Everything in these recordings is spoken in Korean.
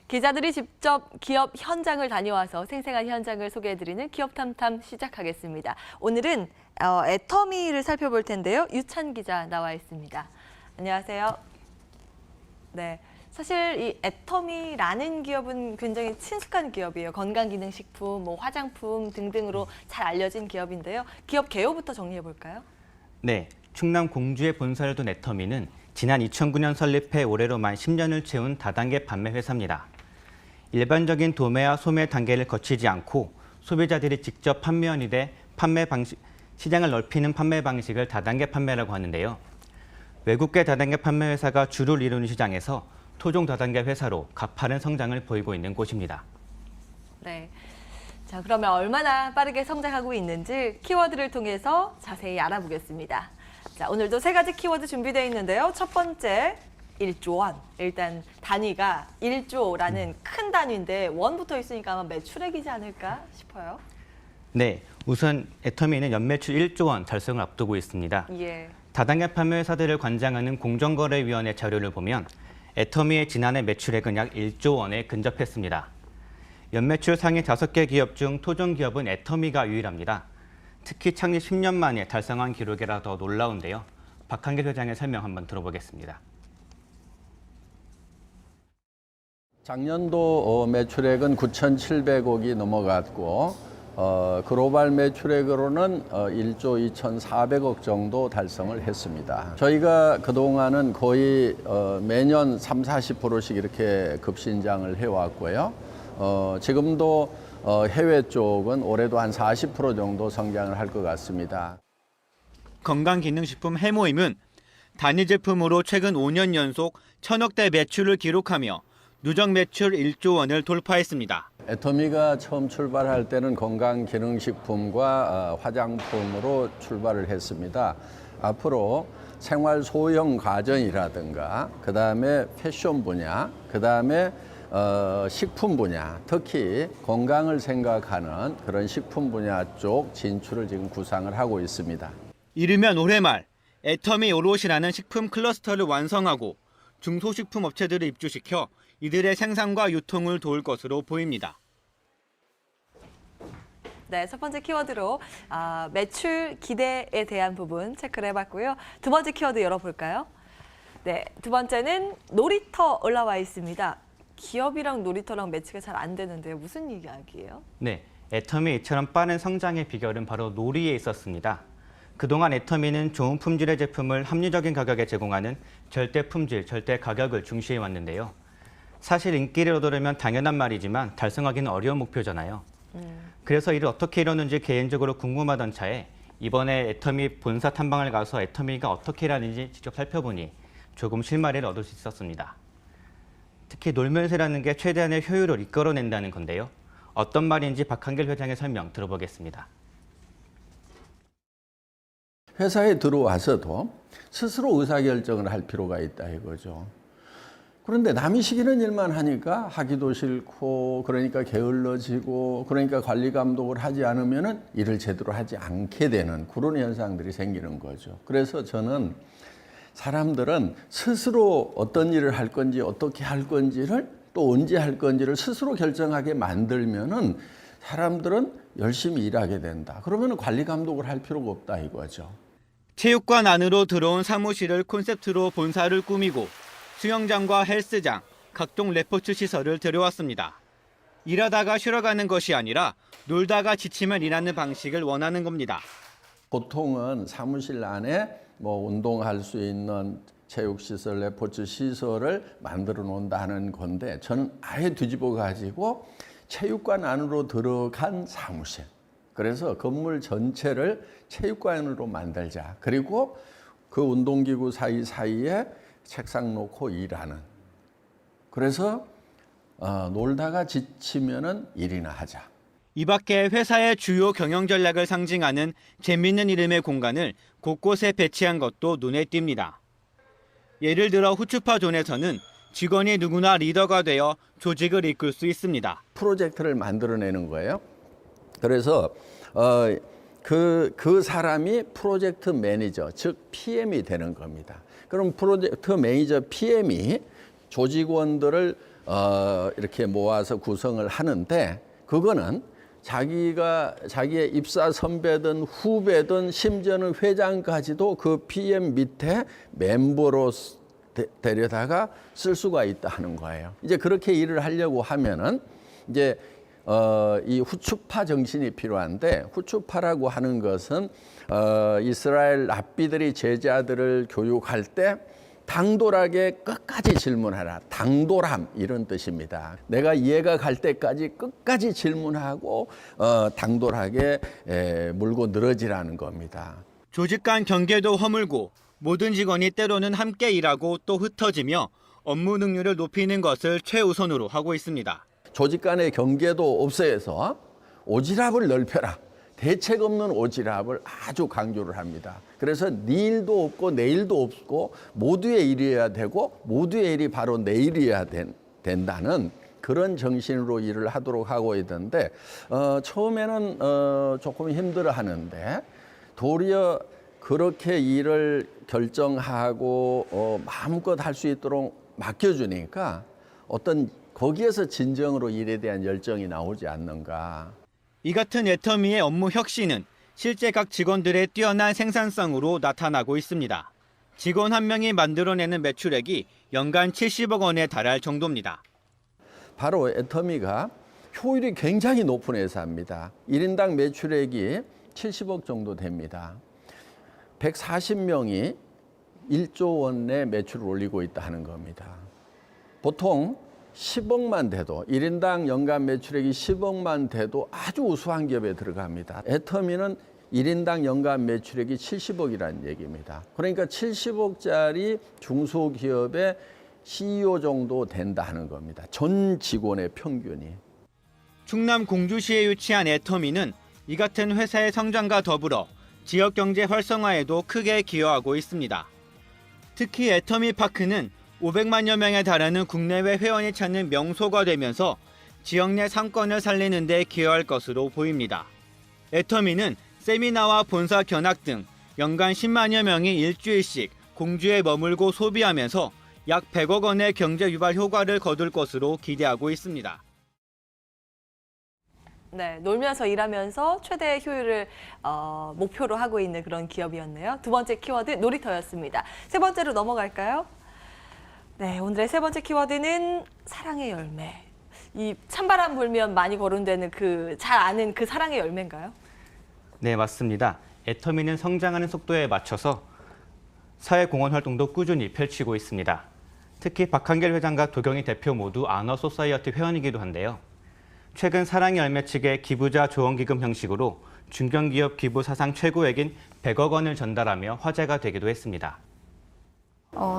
기자들이 직접 기업 현장을 다녀와서 생생한 현장을 소개해드리는 기업탐탐 시작하겠습니다. 오늘은 애터미를 살펴볼 텐데요. 유찬 기자 나와 있습니다. 안녕하세요. 네, 사실 이 애터미라는 기업은 굉장히 친숙한 기업이에요. 건강기능식품, 화장품 등등으로 잘 알려진 기업인데요. 기업 개요부터 정리해 볼까요? 네, 충남 공주에 본사를 둔 애터미는 지난 2009년 설립해 올해로 만 10년을 채운 다단계 판매 회사입니다. 일반적인 도매와 소매 단계를 거치지 않고 소비자들이 직접 판매원이 돼 시장을 넓히는 판매 방식을 다단계 판매라고 하는데요. 외국계 다단계 판매 회사가 주를 이루는 시장에서 토종 다단계 회사로 가파른 성장을 보이고 있는 곳입니다. 네. 자, 그러면 얼마나 빠르게 성장하고 있는지 키워드를 통해서 자세히 알아보겠습니다. 자, 오늘도 세 가지 키워드 준비되어 있는데요. 첫 번째, 1조 원. 일단 단위가 1조라는 큰 단위인데 원부터 있으니까 아마 매출액이지 않을까 싶어요. 네, 우선 애터미는 연매출 1조 원 달성을 앞두고 있습니다. 예. 다단계 판매 회사들을 관장하는 공정거래위원회 자료를 보면 애터미의 지난해 매출액은 약 1조 원에 근접했습니다. 연매출 상위 5개 기업 중 토종 기업은 애터미가 유일합니다. 특히 창립 10년 만에 달성한 기록이라 더 놀라운데요. 박한길 회장의 설명 한번 들어보겠습니다. 작년도 매출액은 9,700억이 넘어갔고 글로벌 매출액으로는 1조 2,400억 정도 달성을 했습니다. 저희가 그동안은 거의 매년 30~40%씩 이렇게 급신장을 해왔고요. 지금도 해외 쪽은 올해도 한 40% 정도 성장을 할 것 같습니다. 건강기능식품 해모임은 단위 제품으로 최근 5년 연속 1,000억대 매출을 기록하며 누적 매출 1조 원을 돌파했습니다. 애터미가 처음 출발할 때는 건강기능식품과 화장품으로 출발을 했습니다. 앞으로 생활 소형 가전이라든가 그다음에 패션 분야, 그다음에 식품 분야, 특히 건강을 생각하는 그런 식품 분야 쪽 진출을 지금 구상을 하고 있습니다. 이르면 올해 말 애터미 오롯이라는 식품 클러스터를 완성하고 중소식품 업체들을 입주시켜 이들의 생산과 유통을 도울 것으로 보입니다. 네, 첫 번째 키워드로 매출 기대에 대한 부분 체크를 해봤고요. 두 번째 키워드 열어볼까요? 네, 두 번째는 놀이터 올라와 있습니다. 기업이랑 놀이터랑 매치가 잘 안 되는데요. 무슨 이야기예요? 네, 애터미 이처럼 빠른 성장의 비결은 바로 놀이에 있었습니다. 그동안 애터미는 좋은 품질의 제품을 합리적인 가격에 제공하는 절대 품질, 절대 가격을 중시해 왔는데요. 사실 인기를 얻으려면 당연한 말이지만 달성하기는 어려운 목표잖아요. 그래서 이를 어떻게 이뤘는지 개인적으로 궁금하던 차에 이번에 애터미 본사 탐방을 가서 애터미가 어떻게 일하는지 직접 살펴보니 조금 실마리를 얻을 수 있었습니다. 특히 놀면서 일하는 게 최대한의 효율을 이끌어낸다는 건데요. 어떤 말인지 박한길 회장의 설명 들어보겠습니다. 회사에 들어와서도 스스로 의사결정을 할 필요가 있다 이거죠. 그런데 남이 시키는 일만 하니까 하기도 싫고 그러니까 게을러지고 그러니까 관리 감독을 하지 않으면 일을 제대로 하지 않게 되는 그런 현상들이 생기는 거죠. 그래서 저는 사람들은 스스로 어떤 일을 할 건지 어떻게 할 건지를 또 언제 할 건지를 스스로 결정하게 만들면은 사람들은 열심히 일하게 된다. 그러면 관리 감독을 할 필요가 없다 이거죠. 체육관 안으로 들어온 사무실을 콘셉트로 본사를 꾸미고 수영장과 헬스장, 각종 레포츠 시설을 들여왔습니다. 일하다가 쉬러 가는 것이 아니라 놀다가 지치면 일하는 방식을 원하는 겁니다. 보통은 사무실 안에 운동할 수 있는 체육시설, 레포츠 시설을 만들어 놓는다는 건데 저는 아예 뒤집어 가지고 체육관 안으로 들어간 사무실. 그래서 건물 전체를 체육관으로 만들자. 그리고 그 운동기구 사이사이에 책상 놓고 일하는. 그래서 놀다가 지치면은 일이나 하자. 이 밖에 회사의 주요 경영 전략을 상징하는 재미있는 이름의 공간을 곳곳에 배치한 것도 눈에 띕니다. 예를 들어 후추파 존에서는 직원이 누구나 리더가 되어 조직을 이끌 수 있습니다. 프로젝트를 만들어내는 거예요. 그래서 그 사람이 프로젝트 매니저, 즉 PM이 되는 겁니다. 그럼 프로젝트 매니저 PM이 조직원들을 이렇게 모아서 구성을 하는데 그거는 자기의 입사 선배든 후배든 심지어는 회장까지도 그 PM 밑에 멤버로 데려다가 쓸 수가 있다 하는 거예요. 이제 그렇게 일을 하려고 하면은 이제 이 후추파 정신이 필요한데 후추파라고 하는 것은 이스라엘 랍비들이 제자들을 교육할 때 당돌하게 끝까지 질문하라. 당돌함 이런 뜻입니다. 내가 이해가 갈 때까지 끝까지 질문하고 당돌하게 물고 늘어지라는 겁니다. 조직 간 경계도 허물고 모든 직원이 때로는 함께 일하고 또 흩어지며 업무 능률을 높이는 것을 최우선으로 하고 있습니다. 조직 간의 경계도 없애서 오지랖을 넓혀라. 대책 없는 오지랖을 아주 강조를 합니다. 그래서 네 일도 없고 내 일도 없고 모두의 일이어야 되고 모두의 일이 바로 내 일이어야 된다는 그런 정신으로 일을 하도록 하고 있던데 처음에는 조금 힘들어하는데 도리어 그렇게 일을 결정하고 마음껏 할 수 있도록 맡겨주니까 어떤 거기에서 진정으로 일에 대한 열정이 나오지 않는가. 이 같은 애터미의 업무 혁신은 실제 각 직원들의 뛰어난 생산성으로 나타나고 있습니다. 직원 한 명이 만들어내는 매출액이 연간 70억 원에 달할 정도입니다. 바로 애터미가 효율이 굉장히 높은 회사입니다. 1인당 매출액이 70억 정도 됩니다. 140명이 1조 원의 매출을 올리고 있다 하는 겁니다. 보통 10억만 돼도 1인당 연간 매출액이 10억만 돼도 아주 우수한 기업에 들어갑니다. 애터미는 1인당 연간 매출액이 70억이라는 얘기입니다. 그러니까 70억짜리 중소기업의 CEO 정도 된다 하는 겁니다. 전 직원의 평균이. 충남 공주시에 위치한 애터미는 이 같은 회사의 성장과 더불어 지역 경제 활성화에도 크게 기여하고 있습니다. 특히 애터미 파크는 500만여 명에 달하는 국내외 회원이 찾는 명소가 되면서 지역 내 상권을 살리는 데 기여할 것으로 보입니다. 애터미는 세미나와 본사 견학 등 연간 10만여 명이 일주일씩 공주에 머물고 소비하면서 약 100억 원의 경제 유발 효과를 거둘 것으로 기대하고 있습니다. 네, 놀면서 일하면서 최대 효율을 목표로 하고 있는 그런 기업이었네요. 두 번째 키워드 놀이터였습니다. 세 번째로 넘어갈까요? 네, 오늘의 세 번째 키워드는 사랑의 열매. 이 찬바람 불면 많이 거론되는 그 잘 아는 그 사랑의 열매인가요? 네, 맞습니다. 애터미는 성장하는 속도에 맞춰서 사회공헌 활동도 꾸준히 펼치고 있습니다. 특히 박한길 회장과 도경희 대표 모두 아너 소사이어티 회원이기도 한데요. 최근 사랑의 열매 측의 기부자 조언기금 형식으로 중견기업 기부 사상 최고액인 100억 원을 전달하며 화제가 되기도 했습니다.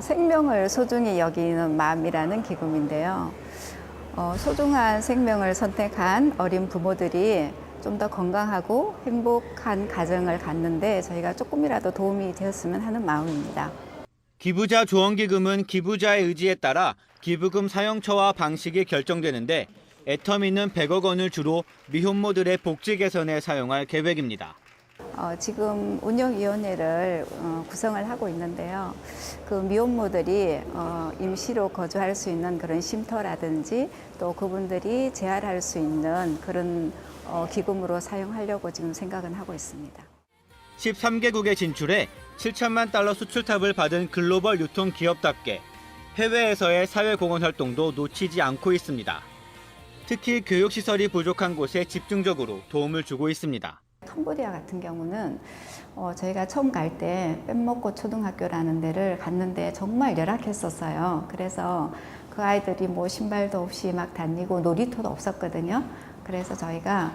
생명을 소중히 여기는 마음이라는 기금인데요. 소중한 생명을 선택한 어린 부모들이 좀 더 건강하고 행복한 가정을 갖는데 저희가 조금이라도 도움이 되었으면 하는 마음입니다. 기부자 조언기금은 기부자의 의지에 따라 기부금 사용처와 방식이 결정되는데 애터미는 100억 원을 주로 미혼모들의 복지 개선에 사용할 계획입니다. 지금 운영위원회를 구성을 하고 있는데요. 그 미혼모들이 임시로 거주할 수 있는 그런 쉼터라든지 또 그분들이 재활할 수 있는 그런 기금으로 사용하려고 지금 생각은 하고 있습니다. 13개국에 진출해 7천만 달러 수출탑을 받은 글로벌 유통 기업답게 해외에서의 사회공헌 활동도 놓치지 않고 있습니다. 특히 교육시설이 부족한 곳에 집중적으로 도움을 주고 있습니다. 캄보디아 같은 경우는 저희가 처음 갈 때 뗏먹고 초등학교라는 데를 갔는데 정말 열악했었어요. 그래서 그 아이들이 뭐 신발도 없이 막 다니고 놀이터도 없었거든요. 그래서 저희가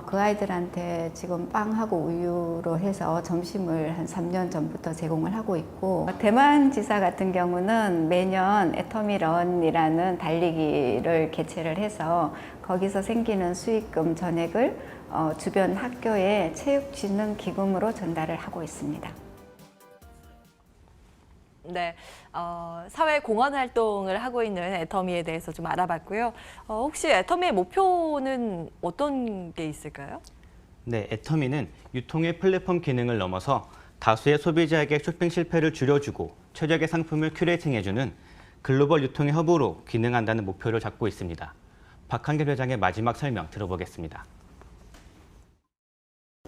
그 아이들한테 지금 빵하고 우유로 해서 점심을 한 3년 전부터 제공을 하고 있고, 대만 지사 같은 경우는 매년 애터미런이라는 달리기를 개최를 해서 거기서 생기는 수익금 전액을 주변 학교에 체육진흥기금으로 전달을 하고 있습니다. 네, 사회 공헌 활동을 하고 있는 애터미에 대해서 좀 알아봤고요. 혹시 애터미의 목표는 어떤 게 있을까요? 네, 애터미는 유통의 플랫폼 기능을 넘어서 다수의 소비자에게 쇼핑 실패를 줄여주고 최적의 상품을 큐레이팅해주는 글로벌 유통의 허브로 기능한다는 목표를 잡고 있습니다. 박한길 회장의 마지막 설명 들어보겠습니다.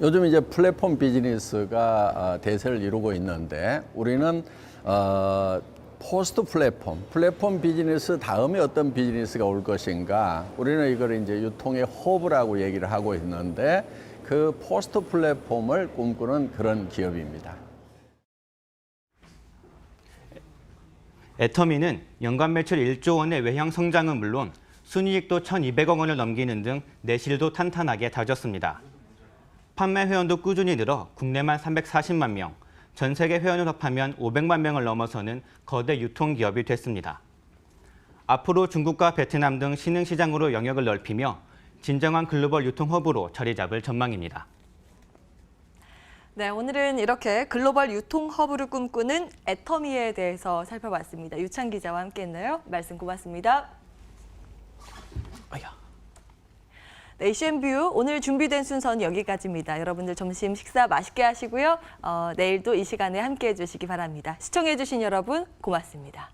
요즘 이제 플랫폼 비즈니스가 대세를 이루고 있는데 우리는 포스트 플랫폼 비즈니스 다음에 어떤 비즈니스가 올 것인가, 우리는 이걸 이제 유통의 허브라고 얘기를 하고 있는데 그 포스트 플랫폼을 꿈꾸는 그런 기업입니다. 애터미는 연간 매출 1조 원의 외형 성장은 물론 순이익도 1,200억 원을 넘기는 등 내실도 탄탄하게 다졌습니다. 판매 회원도 꾸준히 늘어 국내만 340만 명, 전 세계 회원을 합하면 500만 명을 넘어서는 거대 유통기업이 됐습니다. 앞으로 중국과 베트남 등 신흥시장으로 영역을 넓히며 진정한 글로벌 유통허브로 자리 잡을 전망입니다. 네, 오늘은 이렇게 글로벌 유통 허브를 꿈꾸는 애터미에 대해서 살펴봤습니다. 유찬 기자와 함께했네요. 말씀 고맙습니다. 네, 이슈앤뷰 오늘 준비된 순서는 여기까지입니다. 여러분들 점심 식사 맛있게 하시고요. 내일도 이 시간에 함께해 주시기 바랍니다. 시청해 주신 여러분 고맙습니다.